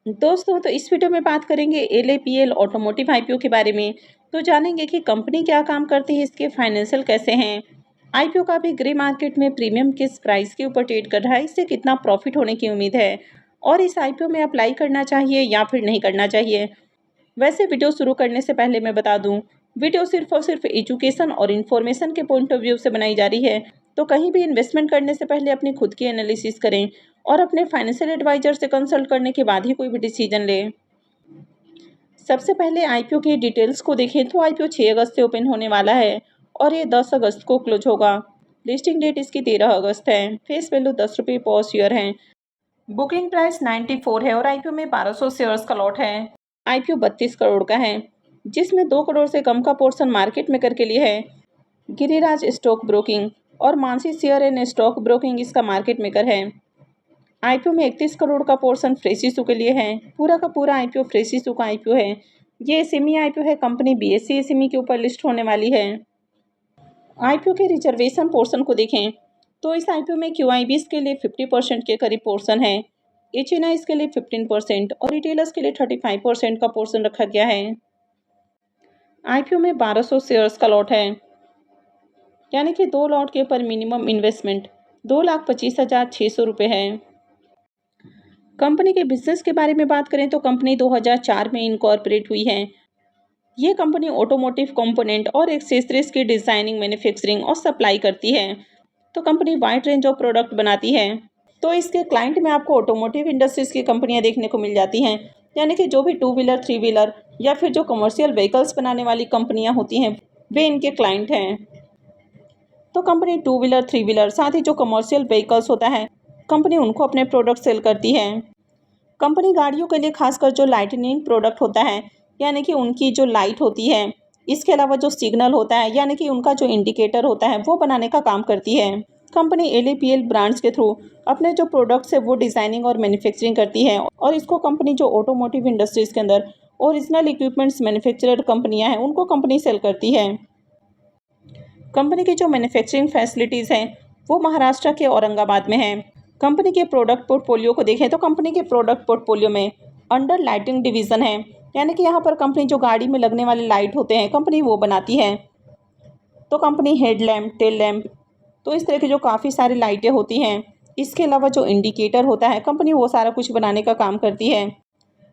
दोस्तों तो इस वीडियो में बात करेंगे एलएपीएल ऑटोमोटिव आईपीओ के बारे में। तो जानेंगे कि कंपनी क्या काम करती है, इसके फाइनेंशियल कैसे हैं, आईपीओ का भी ग्रे मार्केट में प्रीमियम किस प्राइस के ऊपर ट्रेड कर रहा है, इससे कितना प्रॉफिट होने की उम्मीद है और इस आईपीओ में अप्लाई करना चाहिए या फिर नहीं करना चाहिए। वैसे वीडियो शुरू करने से पहले मैं बता दूं, वीडियो सिर्फ और सिर्फ एजुकेशन और इन्फॉर्मेशन के पॉइंट ऑफ व्यू से बनाई जा रही है। तो कहीं भी इन्वेस्टमेंट करने से पहले अपनी खुद की एनालिसिस करें और अपने फाइनेंशियल एडवाइजर से कंसल्ट करने के बाद ही कोई भी डिसीजन लें। सबसे पहले आईपीओ की डिटेल्स को देखें तो आईपीओ 6 अगस्त से ओपन होने वाला है और ये 10 अगस्त को क्लोज होगा। लिस्टिंग डेट इसकी 13 अगस्त है। फेस वैल्यू 10 रुपये पर शेयर है। बुकिंग प्राइस 94 है और आईपीओ में 1200 शेयर्स का लॉट है। आईपीओ 32 करोड़ का है, जिसमें 2 करोड़ से कम का पोर्शन मार्केट मेकर के लिए है। गिरिराज स्टॉक ब्रोकिंग और Mansi share and stock broking इसका मार्केट मेकर है। आईपीओ में 31 करोड़ का पोर्शन फ्रेश इशू के लिए है। पूरा का पूरा आईपीओ फ्रेश इशू का आईपीओ है। ये एसएमई आईपीओ है। कंपनी बीएसई एसएमई के ऊपर लिस्ट होने वाली है। आईपीओ के रिजर्वेशन पोर्शन को देखें तो इस आईपीओ में क्यूआईबीज के लिए 50% के करीब पोर्शन है, एचएनआईज के लिए 15% और रिटेलर्स के लिए 35% का पोर्शन रखा गया है। आईपीओ में 1200 शेयर्स का लॉट है, यानी कि 2 लॉट के ऊपर मिनिमम इन्वेस्टमेंट 2,25,600 रुपये है। कंपनी के बिजनेस के बारे में बात करें तो कंपनी 2004 में इनकॉर्पोरेट हुई है। ये कंपनी ऑटोमोटिव कंपोनेंट और एक्सेसरीज की डिजाइनिंग, मैन्युफैक्चरिंग और सप्लाई करती है। तो company wide range of product बनाती है। तो इसके क्लाइंट में आपको ऑटोमोटिव इंडस्ट्रीज की कंपनियां देखने को मिल जाती हैं, यानी कि जो भी 2 व्हीलर 3 व्हीलर या फिर जो कमर्शियल व्हीकल्स बनाने वाली कंपनियां होती हैं वे इनके क्लाइंट हैं। तो कंपनी 2 व्हीलर 3 व्हीलर साथ ही जो कमर्शियल व्हीकल्स होता है कंपनी उनको अपने प्रोडक्ट सेल करती है। कंपनी गाड़ियों के लिए खासकर जो लाइटनिंग प्रोडक्ट होता है, यानी कि उनकी जो लाइट होती है, इसके अलावा जो सिग्नल होता है यानी कि उनका जो इंडिकेटर होता है वो बनाने का काम करती है। कंपनी एलएपीएल ब्रांड्स के थ्रू अपने जो प्रोडक्ट्स है वो डिज़ाइनिंग और मैन्युफैक्चरिंग करती है और इसको कंपनी जो ऑटोमोटिव इंडस्ट्रीज के अंदर ओरिजिनल इक्विपमेंट्स मैन्युफैक्चरर कंपनियां हैं उनको कंपनी सेल करती है। कंपनी की जो मैन्युफैक्चरिंग फैसिलिटीज़ हैं वो महाराष्ट्र के औरंगाबाद में है। कंपनी के प्रोडक्ट पोर्टफोलियो को देखें तो कंपनी के प्रोडक्ट पोर्टफोलियो में अंडर लाइटिंग डिवीज़न है, यानी कि यहाँ पर कंपनी जो गाड़ी में लगने वाले लाइट होते हैं कंपनी वो बनाती है। तो company head lamp, tail lamp, तो इस तरह की जो काफ़ी सारी लाइटें होती हैं, इसके अलावा जो इंडिकेटर होता है कंपनी वो सारा कुछ बनाने का काम करती है।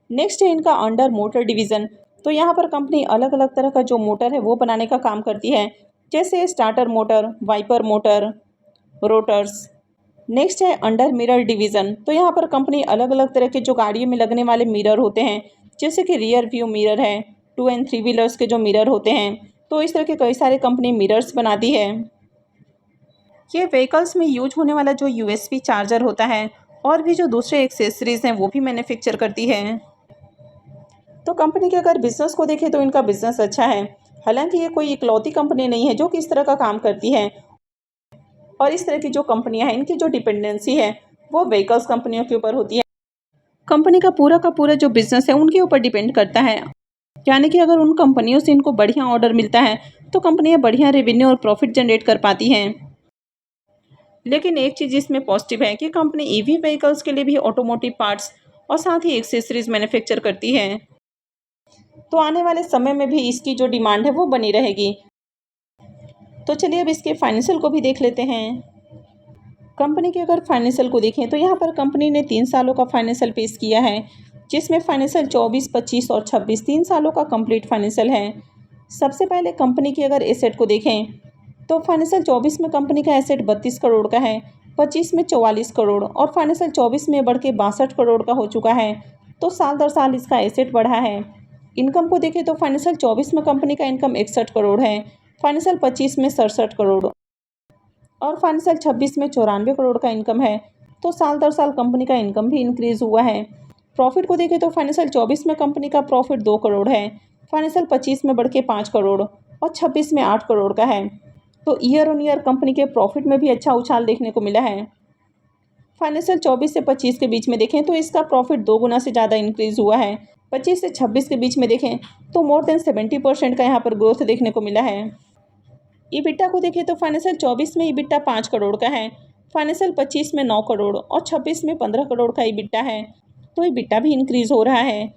नेक्स्ट है इनका अंडर मोटर डिवीज़न। तो यहाँ पर कंपनी अलग अलग तरह का जो मोटर है वो बनाने का काम करती है, जैसे starter motor, wiper motor, rotors. Next है अंडर मिरर डिवीज़न। तो यहाँ पर कंपनी अलग अलग तरह के जो गाड़ियों में लगने वाले मिरर होते हैं, जैसे कि रियर व्यू मिरर है, 2 एंड 3 व्हीलर्स के जो मिरर होते हैं, तो इस तरह के कई सारे कंपनी मिरर्स बनाती है। ये व्हीकल्स में यूज होने वाला जो यूएसबी चार्जर होता है और भी जो दूसरे एक्सेसरीज हैं वो भी मैन्युफैक्चर करती है। तो कंपनी के अगर बिजनेस को देखें तो इनका बिजनेस अच्छा है। हालांकि ये कोई इकलौती कंपनी नहीं है जो कि इस तरह का काम करती है, और इस तरह की जो कंपनियां हैं इनकी जो डिपेंडेंसी है वो व्हीकल्स कंपनियों के ऊपर होती है। कंपनी का पूरा जो बिजनेस है उनके ऊपर डिपेंड करता है, यानी कि अगर उन कंपनियों से इनको बढ़िया ऑर्डर मिलता है तो कंपनियां बढ़िया रेवेन्यू और प्रॉफिट जनरेट कर पाती हैं। लेकिन एक चीज़ इसमें पॉजिटिव है कि कंपनी ईवी व्हीकल्स के लिए भी ऑटोमोटिव पार्ट्स और साथ ही एक्सेसरीज मैन्युफैक्चर करती है। तो आने वाले समय में भी इसकी जो डिमांड है वो बनी रहेगी। तो चलिए अब इसके फाइनेंशियल को भी देख लेते हैं। कंपनी के अगर फाइनेंशियल को देखें तो यहाँ पर कंपनी ने 3 सालों का फाइनेंशियल पेश किया है, जिसमें फाइनेंशियल 24, 25 और 26 3 सालों का कंप्लीट फाइनेंशियल है। सबसे पहले कंपनी की अगर एसेट को देखें तो फाइनेंशियल 24 में कंपनी का एसेट 32 करोड़ का है, 25 में 44 करोड़ और फाइनेंशियल 24 में बढ़ के 62 करोड़ का हो चुका है। तो साल दर साल इसका एसेट बढ़ा है। इनकम को देखें तो फाइनेंशियल 24 में कंपनी का इनकम 61 करोड़ है, फाइनेंशियल 25 में 67 करोड़ और फाइनेंशियल 26 में 94 करोड़ का इनकम है। तो साल दर साल कंपनी का इनकम भी इंक्रीज हुआ है। प्रॉफिट को देखें तो फाइनेंशियल 24 में कंपनी का प्रॉफिट 2 करोड़ है, फाइनेंशियल 25 में बढ़ के 5 करोड़ और 26 में 8 करोड़ का है। तो ईयर ऑन ईयर कंपनी के प्रॉफिट में भी अच्छा उछाल देखने को मिला है। फाइनेंशियल 24 से 25 के बीच में देखें तो इसका प्रॉफिट 2 गुना से ज़्यादा इंक्रीज हुआ है। 25 से 26 के बीच में देखें तो मोर देन 70% का यहाँ पर ग्रोथ देखने को मिला है। ईबिटा को देखें तो फाइनेंशियल 24 में ईबिटा 5 करोड़ का है, फाइनेंशियल 25 में 9 करोड़ और 26 में 15 करोड़ का ईबिटा है। तो EBITDA भी इंक्रीज़ हो रहा है।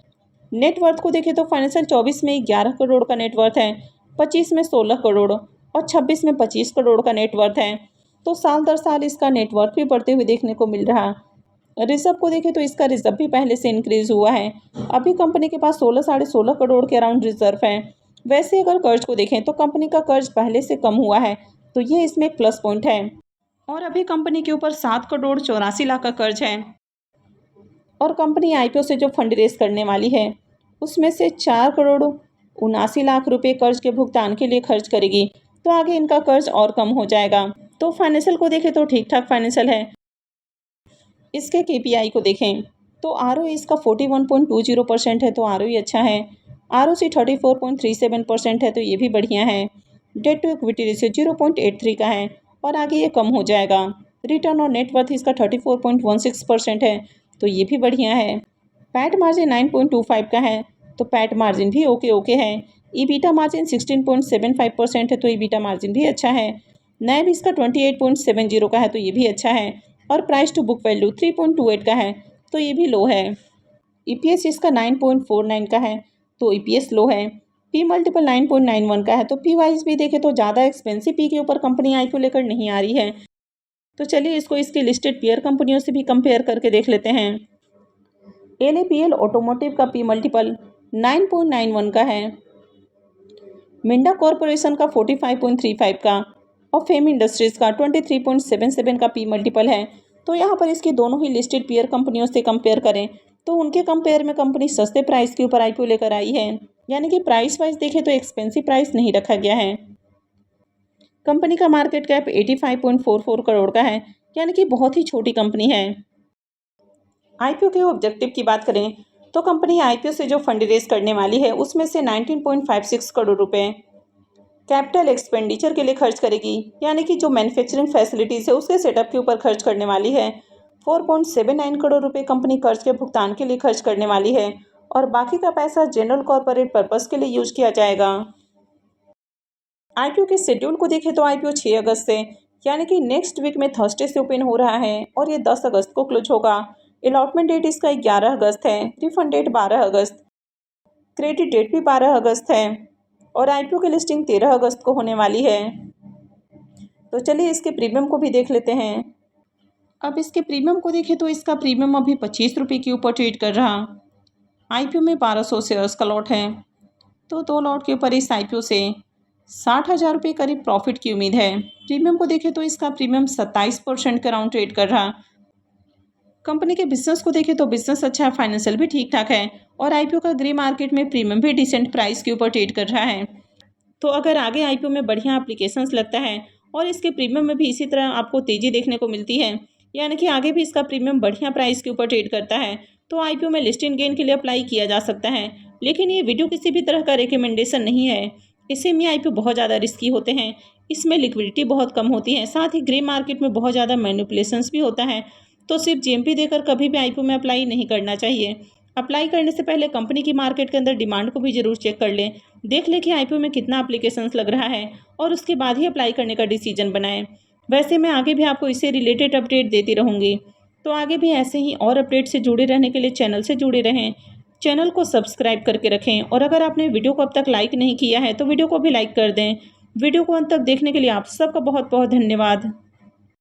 नेट वर्थ को देखें तो फाइनेंशियल 24 में 11 करोड़ का नेट वर्थ है, 25 में 16 करोड़ और 26 में 25 करोड़ का नेट वर्थ है। तो साल दर साल इसका नेट वर्थ भी बढ़ते हुए देखने को मिल रहा। रिजर्व को देखें तो इसका रिजर्व भी पहले से इंक्रीज हुआ है। अभी कंपनी के पास 16 साढ़े 16 करोड़ के अराउंड रिजर्व है। वैसे अगर कर्ज को देखें तो कंपनी का कर्ज पहले से कम हुआ है, तो ये इसमें एक प्लस पॉइंट है। और अभी कंपनी के ऊपर 7 करोड़ 84 लाख का कर्ज है। और कंपनी आईपीओ से जो फंड रेज करने वाली है उसमें से 4 करोड़ 79 लाख रुपए कर्ज के भुगतान के लिए खर्च करेगी, तो आगे इनका कर्ज और कम हो जाएगा। तो फाइनेंशियल को देखें तो ठीक ठाक फाइनेंशियल है। इसके केपीआई को देखें तो आरओई इसका 41.20% है, तो आरओई अच्छा है। आरओसी 34.37% है, तो ये भी बढ़िया है। डेट टू इक्विटी रेशियो 0.83 का है और आगे ये कम हो जाएगा। रिटर्न और नेटवर्थ इसका 34.16% है, तो ये भी बढ़िया है। पैट मार्जिन 9.25 का है, तो पैट मार्जिन भी ओके है। ईबीटा मार्जिन 16.75% है, तो ईबीटा मार्जिन भी अच्छा है। नैब इसका 28.70 का है, तो ये भी अच्छा है। और प्राइस टू बुक वैल्यू 3.28 का है, तो ये भी लो है। ईपीएस इसका 9.49 का है, तो ईपीएस लो है। पी मल्टीपल 9.91 का है, तो पी वाइज भी देखें तो ज़्यादा एक्सपेंसिव पी के ऊपर कंपनी आईपीओ लेकर नहीं आ रही है। तो चलिए इसको इसकी लिस्टेड पीयर कंपनियों से भी कंपेयर करके देख लेते हैं। एलएपीएल ऑटोमोटिव का पी मल्टीपल 9.91 का है। मिंडा कॉरपोरेशन का 45.35 का और फेम इंडस्ट्रीज़ का 23.77 का पी मल्टीपल है। तो यहाँ पर इसकी दोनों ही लिस्टेड पीयर कंपनियों से कंपेयर करें तो उनके कंपेयर में कंपनी सस्ते प्राइस के ऊपर आईपीओ लेकर आई है, यानी कि प्राइस वाइज देखें तो एक्सपेंसिव प्राइस नहीं रखा गया है। कंपनी का मार्केट कैप 85.44 करोड़ का है, यानी कि बहुत ही छोटी कंपनी है। आईपीओ के ऑब्जेक्टिव की बात करें तो कंपनी आईपीओ से जो फंड रेज करने वाली है उसमें से 19.56 करोड़ रुपए कैपिटल एक्सपेंडिचर के लिए खर्च करेगी, यानी कि जो मैन्युफैक्चरिंग फैसिलिटीज़ है उसके सेटअप के ऊपर खर्च करने वाली है। 4.79 करोड़ रुपए कंपनी कर्ज के भुगतान के लिए खर्च करने वाली है और बाकी का पैसा जनरल कॉर्पोरेट पर्पस के लिए यूज किया जाएगा। आईपीओ के शेड्यूल को देखें तो आईपीओ 6 अगस्त से, यानी कि नेक्स्ट वीक में थर्सडे से ओपन हो रहा है और ये 10 अगस्त को क्लोज होगा। अलॉटमेंट डेट इसका 11 अगस्त है। रिफंड डेट 12 अगस्त, क्रेडिट डेट भी 12 अगस्त है और आईपीओ की लिस्टिंग 13 अगस्त को होने वाली है। तो चलिए इसके प्रीमियम को भी देख लेते हैं। अब इसके प्रीमियम को देखें तो इसका प्रीमियम अभी 25 रुपये के ऊपर ट्रेड कर रहा। आईपीओ में 1200 शेयर्स का लॉट है, तो 2 लॉट के ऊपर इस आईपीओ से 60,000 रुपये करीब प्रॉफिट की उम्मीद है। प्रीमियम को देखें तो इसका प्रीमियम 27% के अराउंड ट्रेड कर रहा। कंपनी के बिजनेस को देखें तो बिजनेस अच्छा है, फाइनेंशियल भी ठीक ठाक है और आईपीओ का ग्रे मार्केट में प्रीमियम भी डिसेंट प्राइस के ऊपर ट्रेड कर रहा है। तो अगर आगे आईपीओ में बढ़िया एप्लीकेशंस लगता है और इसके प्रीमियम में भी इसी तरह आपको तेज़ी देखने को मिलती है, यानी कि आगे भी इसका प्रीमियम बढ़िया प्राइस के ऊपर ट्रेड करता है, तो आईपीओ में लिस्टिंग गेन के लिए अप्लाई किया जा सकता है। लेकिन ये वीडियो किसी भी तरह का रिकमेंडेशन नहीं है। इसे में आईपीओ बहुत ज़्यादा रिस्की होते हैं, इसमें लिक्विडिटी बहुत कम होती है, साथ ही ग्रे मार्केट में बहुत ज़्यादा मैनिपुलेशंस भी होता है। तो सिर्फ जीएमपी देकर कभी भी आईपीओ में अप्लाई नहीं करना चाहिए। अप्लाई करने से पहले कंपनी की मार्केट के अंदर डिमांड को भी जरूर चेक कर लें, देख लें कि आईपीओ में कितना एप्लीकेशंस लग रहा है और उसके बाद ही अप्लाई करने का डिसीजन बनाएं। वैसे मैं आगे भी आपको इससे रिलेटेड अपडेट देती रहूँगी, तो आगे भी ऐसे ही और अपडेट से जुड़े रहने के लिए चैनल से जुड़े रहें। चैनल को सब्सक्राइब करके रखें और अगर आपने वीडियो को अब तक लाइक नहीं किया है तो वीडियो को भी लाइक कर दें। वीडियो को अंत तक देखने के लिए आप सबका बहुत बहुत धन्यवाद।